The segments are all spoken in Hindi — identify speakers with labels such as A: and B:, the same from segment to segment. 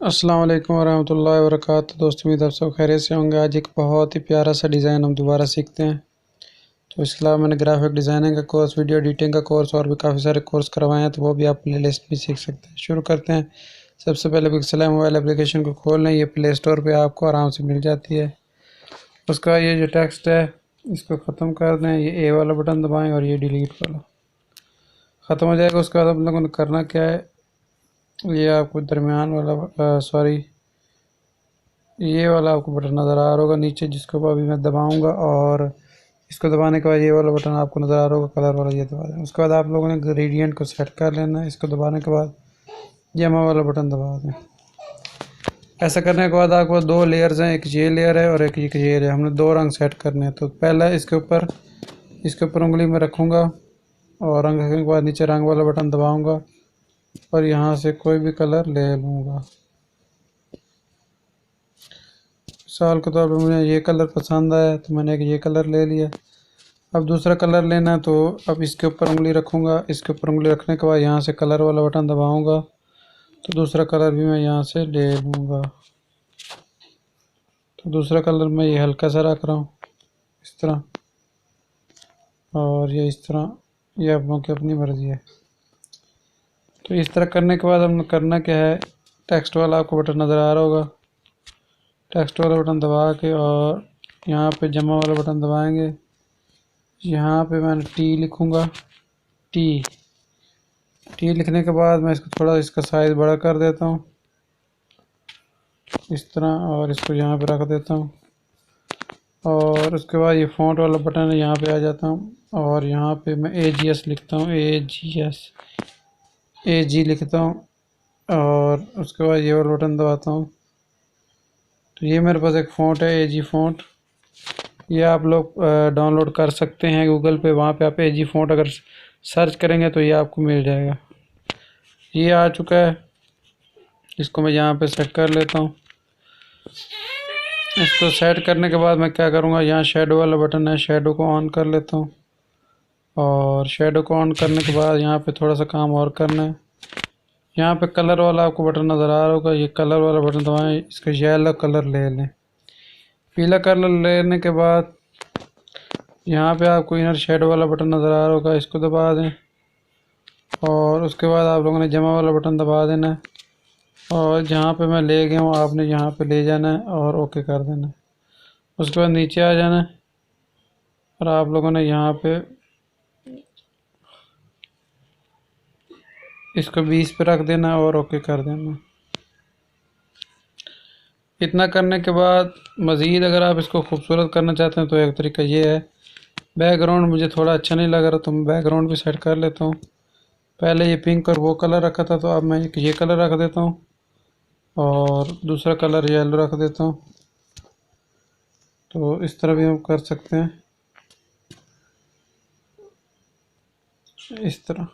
A: अस्सलाम वालेकुम वरहमतुल्लाहि वबरकातुहू। दोस्तों उम्मीद आप सब खैरियत से होंगे। आज एक बहुत ही प्यारा सा डिज़ाइन हम दोबारा सीखते हैं। तो इसके अलावा मैंने ग्राफिक डिज़ाइनिंग का कोर्स, वीडियो एडिटिंग का कोर्स और भी काफ़ी सारे कोर्स करवाए हैं, तो वो भी आप प्ले लिस्ट में सीख सकते हैं। शुरू करते हैं। सबसे पहले पिक्सेल मोबाइल एप्लीकेशन को खोल लें। ये प्ले स्टोर पर आपको आराम से मिल जाती है। उसका ये जो टेक्स्ट है इसको ख़त्म कर दें। ये ए वाला बटन दबाएँ और ये डिलीट वाला ख़त्म हो जाएगा। उसके बाद आप लोगों ने करना क्या है, ये आपको दरमियान वाला सॉरी ये वाला आपको बटन नज़र आ रहा होगा नीचे, जिसको अभी मैं दबाऊंगा, और इसको दबाने के बाद ये वाला बटन आपको नज़र आ रहा होगा कलर वाला, ये दबा दें। उसके बाद आप लोगों ने ग्रेडियंट को सेट कर लेना है। इसको दबाने के बाद जमा वाला बटन दबा दें। ऐसा करने के बाद आपको दो लेयर्स हैं, एक ये लेयर है और एक ये लेयर है। हमने दो रंग सेट करने हैं। तो पहला इसके ऊपर उंगली में रखूँगा और रंग रखने के बाद नीचे रंग वाला बटन दबाऊँगा और यहाँ से कोई भी कलर ले लूँगा। मिसाल के तौर पर मुझे ये कलर पसंद आया तो मैंने एक ये कलर ले लिया। अब दूसरा कलर लेना है, तो अब इसके ऊपर उंगली रखूँगा। इसके ऊपर उंगली रखने के बाद यहाँ से कलर वाला बटन दबाऊँगा तो दूसरा कलर भी मैं यहाँ से ले लूँगा। तो दूसरा कलर मैं ये हल्का सा रख रहा हूँ इस तरह, और ये इस तरह, ये आप लोगों की अपनी मर्ज़ी है। तो इस तरह करने के बाद हमने करना क्या है, टेक्स्ट वाला आपको बटन नज़र आ रहा होगा, टेक्स्ट वाला बटन दबा के और यहाँ पे जमा वाला बटन दबाएंगे। यहाँ पे मैंने टी लिखूँगा। टी लिखने के बाद मैं इसको थोड़ा इसका साइज़ बड़ा कर देता हूँ इस तरह, और इसको यहाँ पे रख देता हूँ। और उसके बाद ये फ़ॉन्ट वाला बटन है, यहाँ पे आ जाता हूँ और यहाँ पे मैं AGS लिखता हूँ। AG लिखता हूँ और उसके बाद ये वाला बटन दबाता हूँ। तो ये मेरे पास एक फ़ॉन्ट है, AG फ़ॉन्ट। ये आप लोग डाउनलोड कर सकते हैं गूगल पे। वहाँ पे आप AG फ़ॉन्ट अगर सर्च करेंगे तो ये आपको मिल जाएगा। ये आ चुका है। इसको मैं यहाँ पे सेट कर लेता हूँ। इसको सेट करने के बाद मैं क्या करूँगा, यहाँ शेडो वाला बटन है, शेडो को ऑन कर लेता हूँ। और शेडो को ऑन करने के बाद यहाँ पे थोड़ा सा काम और करना है। यहाँ पे कलर वाला आपको बटन नज़र आ रहा होगा, ये कलर वाला बटन दबाएं। इसका येलो कलर ले लें। पीला कलर लेने के बाद यहाँ पे आपको इनर शेडो वाला बटन नज़र आ रहा होगा, इसको दबा दें। और उसके बाद आप लोगों ने जमा वाला बटन दबा देना है और जहाँ पे मैं ले गया हूँ आपने यहाँ पे ले जाना है और ओके कर देना है। उसके बाद नीचे आ जाना है और आप लोगों ने यहाँ पे इसको 20 पे रख देना और ओके कर देना। इतना करने के बाद मज़ीद अगर आप इसको खूबसूरत करना चाहते हैं तो एक तरीका ये है, बैकग्राउंड मुझे थोड़ा अच्छा नहीं लग रहा तो मैं बैकग्राउंड भी सेट कर लेता हूँ। पहले ये पिंक और वो कलर रखा था, तो अब मैं ये कलर रख देता हूँ और दूसरा कलर येलो रख देता हूँ। तो इस तरह भी हम कर सकते हैं, इस तरह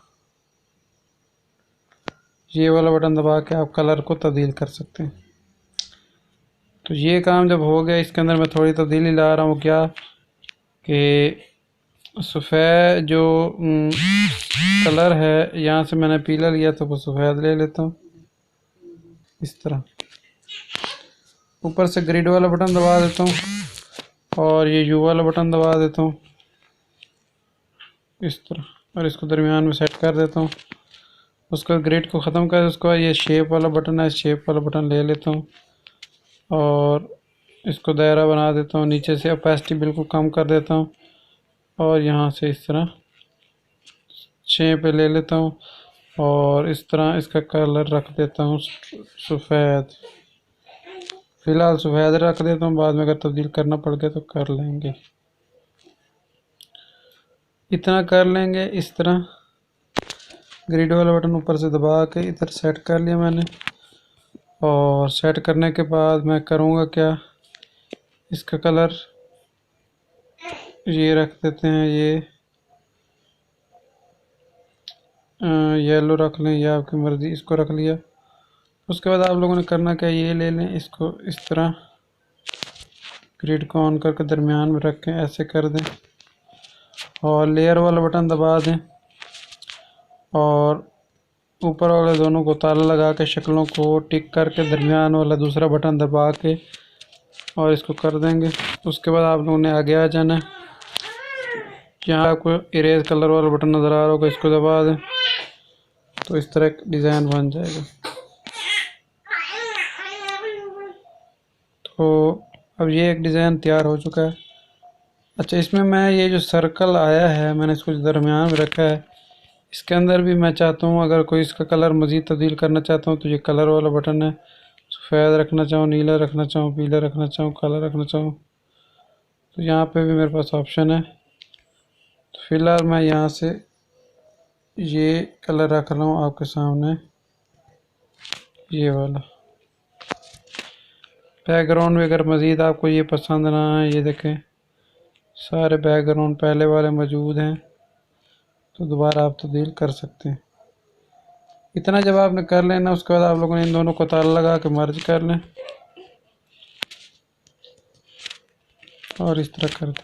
A: ये वाला बटन दबा के आप कलर को तब्दील कर सकते हैं। तो ये काम जब हो गया, इसके अंदर मैं थोड़ी तब्दीली ला रहा हूँ, क्या कि सफ़ेद जो कलर है, यहाँ से मैंने पीला लिया तो वो सफ़ेद ले लेता हूँ इस तरह। ऊपर से ग्रिड वाला बटन दबा देता हूँ और ये यू वाला बटन दबा देता हूँ इस तरह, और इसको दरमियान में सेट कर देता हूँ। उसका ग्रिड को ख़त्म कर, उसके बाद ये शेप वाला बटन है, शेप वाला बटन ले लेता हूँ और इसको दायरा बना देता हूँ। नीचे से ओपेसिटी बिल्कुल कम कर देता हूँ और यहाँ से इस तरह 6 पे ले लेता हूँ और इस तरह इसका कलर रख देता हूँ सफ़ेद। फ़िलहाल सफ़ेद रख देता हूँ, बाद में अगर तब्दील करना पड़ गया तो कर लेंगे। इतना कर लेंगे इस तरह। ग्रिड वाला बटन ऊपर से दबा के इधर सेट कर लिया मैंने। और सेट करने के बाद मैं करूँगा क्या, इसका कलर ये रख देते हैं, ये येलो रख लें या आपकी मर्ज़ी, इसको रख लिया। उसके बाद आप लोगों ने करना क्या, ये ले लें, इसको इस तरह ग्रिड को ऑन करके दरमियान में रख के ऐसे कर दें और लेयर वाला बटन दबा दें और ऊपर वाले दोनों को ताला लगा के शक्लों को टिक करके दरमियान वाला दूसरा बटन दबा के और इसको कर देंगे। उसके बाद आप लोगों ने आगे आ जाना है। यहाँ आपको इरेज कलर वाला बटन नज़र आ रहा होगा, इसको दबा दें तो इस तरह डिज़ाइन बन जाएगा। तो अब ये एक डिज़ाइन तैयार हो चुका है। अच्छा, इसमें मैं ये जो सर्कल आया है मैंने इसको दरमियान में रखा है, इसके अंदर भी मैं चाहता हूँ अगर कोई इसका कलर मज़ीद तब्दील करना चाहता हूँ तो ये कलर वाला बटन है। सफ़ेद रखना चाहूँ, नीला रखना चाहूँ, पीला रखना चाहूँ, काला रखना चाहूँ, तो यहाँ पे भी मेरे पास ऑप्शन है। तो फ़िलहाल मैं यहाँ से ये कलर रख रहा हूँ आपके सामने, ये वाला। बैकग्राउंड में अगर मज़ीद आपको ये पसंद ना है, ये देखें सारे बैकग्राउंड पहले वाले मौजूद हैं, तो दोबारा आप तब्दील कर सकते हैं। इतना जब आपने कर लेना, उसके बाद आप लोगों ने इन दोनों को ताला लगा के मर्ज कर लें और इस तरह कर दें।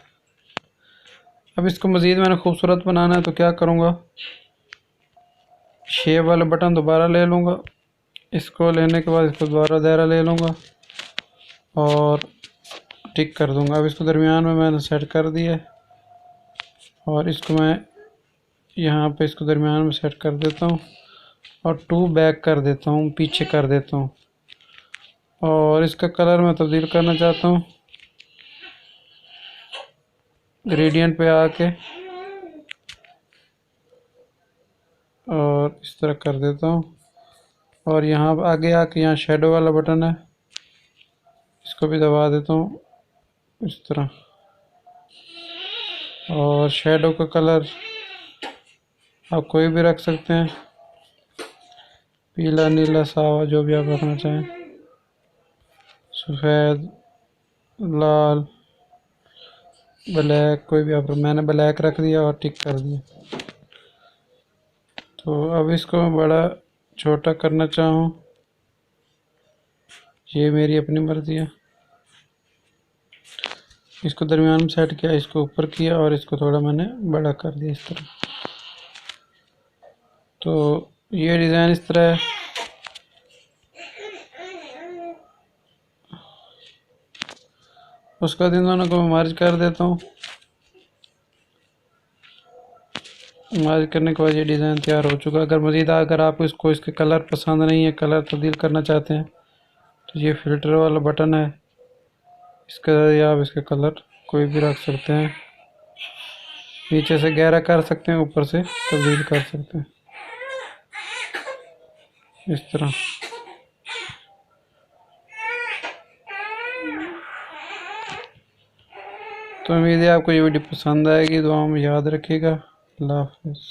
A: अब इसको मज़ीद मैंने खूबसूरत बनाना है तो क्या करूँगा, शेप वाला बटन दोबारा ले लूँगा, इसको लेने के बाद इसको दोबारा दायरा ले लूँगा और टिक कर दूँगा। अब इसको दरमियान में मैंने सेट कर दिया है और इसको मैं यहाँ पे इसको दरमियान में सेट कर देता हूँ और 2 बैक कर देता हूँ, पीछे कर देता हूँ। और इसका कलर मैं तब्दील करना चाहता हूँ, ग्रेडियंट पे आके और इस तरह कर देता हूँ। और यहाँ आगे आके यहाँ शेडो वाला बटन है, इसको भी दबा देता हूँ इस तरह। और शेडो का कलर आप कोई भी रख सकते हैं, पीला, नीला, सावा, जो भी आप रखना चाहें, सफ़ेद, लाल, ब्लैक, कोई भी आप। मैंने ब्लैक रख दिया और टिक कर दिया। तो अब इसको मैं बड़ा छोटा करना चाहूँ, ये मेरी अपनी मर्ज़ी है। इसको दरमियान में सेट किया, इसको ऊपर किया और इसको थोड़ा मैंने बड़ा कर दिया इस तरह। तो ये डिज़ाइन इस तरह है। उसका इन दोनों को मैं मर्ज कर देता हूँ। मर्ज करने के बाद ये डिज़ाइन तैयार हो चुका है। अगर मज़ीद अगर आप इसको इसके कलर पसंद नहीं है, कलर तब्दील करना चाहते हैं, तो ये फ़िल्टर वाला बटन है, इसके ज़रिए आप इसके कलर कोई भी रख सकते हैं। नीचे से गहरा कर सकते हैं, ऊपर से तब्दील कर सकते हैं इस तरह। तो उम्मीद है आपको ये वीडियो पसंद आएगी। दुआओं में याद रखिएगा। अल्लाह हाफ़िज़।